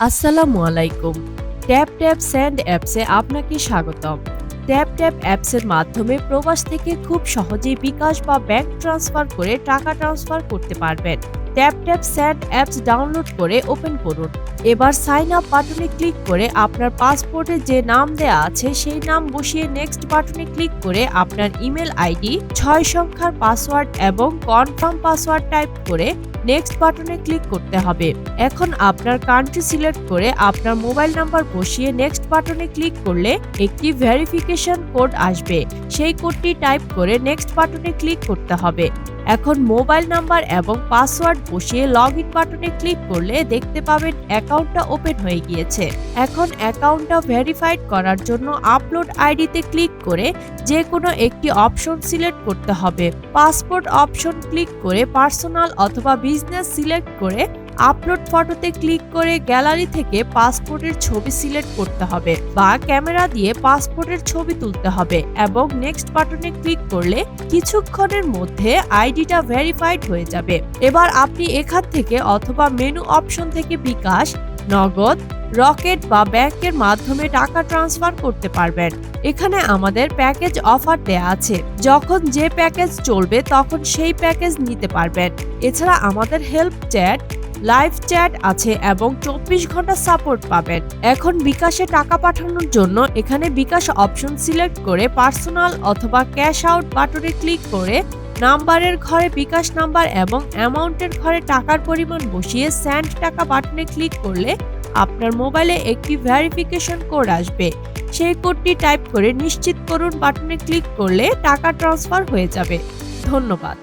আসসালামু আলাইকুম। Tap tap send অ্যাপসে আপনাকে স্বাগতম। ট্যাপ ট্যাপ অ্যাপসের মাধ্যমে প্রবাস থেকে খুব সহজেই বিকাশ বা ব্যাংক ট্রান্সফার করে টাকা ট্রান্সফার করতে পারবেন। Tap tap send apps download করে ওপেন করুন। এবার সাইন আপ বাটনে ক্লিক করে আপনার পাসপোর্টে যে নাম দেয়া আছে সেই নাম বসিয়ে নেক্সট বাটনে ক্লিক করে আপনার ইমেল আইডি, ৬ সংখ্যার পাসওয়ার্ড এবং কনফার্ম পাসওয়ার্ড টাইপ করে নেক্সট বাটনে ক্লিক করতে হবে। এখন আপনার কান্ট্রি সিলেক্ট করে আপনার মোবাইল নাম্বার বসিয়ে নেক্সট বাটনে ক্লিক করলে একটি ভেরিফিকেশন কোড আসবে। সেই কোডটি টাইপ করে নেক্সট বাটনে ক্লিক করতে হবে। এখন মোবাইল নাম্বার এবং পাসওয়ার্ড বসিয়ে লগইন বাটনে ক্লিক করলে দেখতে পাবেন অ্যাকাউন্টটা ওপেন হয়ে গিয়েছে। এখন অ্যাকাউন্টটা ভেরিফাইড করার জন্য আপলোড আইডিতে ক্লিক করে যে কোনো একটি অপশন সিলেক্ট করতে হবে। পাসপোর্ট অপশন ক্লিক করে পার্সোনাল অথবা বিজনেস সিলেক্ট করে আপলোড ফটোতে ক্লিক করে গ্যালারি থেকে পাসপোর্টের ছবি সিলেক্ট করতে হবে বা ক্যামেরা দিয়ে পাসপোর্টের ছবি তুলতে হবে এবং নেক্সট বাটনে ক্লিক করলে কিছুক্ষণের মধ্যে আইডিটা ভেরিফাইড হয়ে যাবে। এবার আপনি এখান থেকে অথবা মেনু অপশন থেকে বিকাশ, নগদ, রকেট বা ব্যাংকের মাধ্যমে টাকা ট্রান্সফার করতে পারবেন। এখানে আমাদের প্যাকেজ অফার দেয়া আছে, যখন যে প্যাকেজ চলবে তখন সেই প্যাকেজ নিতে পারবেন। এছাড়া আমাদের হেল্প চ্যাট, লাইভ চ্যাট আছে এবং 24 ঘন্টা সাপোর্ট পাবেন। এখন বিকাশে টাকা পাঠানোর জন্য এখানে বিকাশ অপশন সিলেক্ট করে পার্সোনাল অথবা ক্যাশ আউট বাটনে ক্লিক করে নাম্বারের ঘরে বিকাশ নাম্বার এবং অ্যামাউন্টের ঘরে টাকার পরিমাণ বসিয়ে সেন্ড টাকা বাটনে ক্লিক করলে আপনার মোবাইলে একটি ভেরিফিকেশন কোড আসবে। সেই কোডটি টাইপ করে নিশ্চিত করুন বাটনে ক্লিক করলে টাকা ট্রান্সফার হয়ে যাবে। ধন্যবাদ।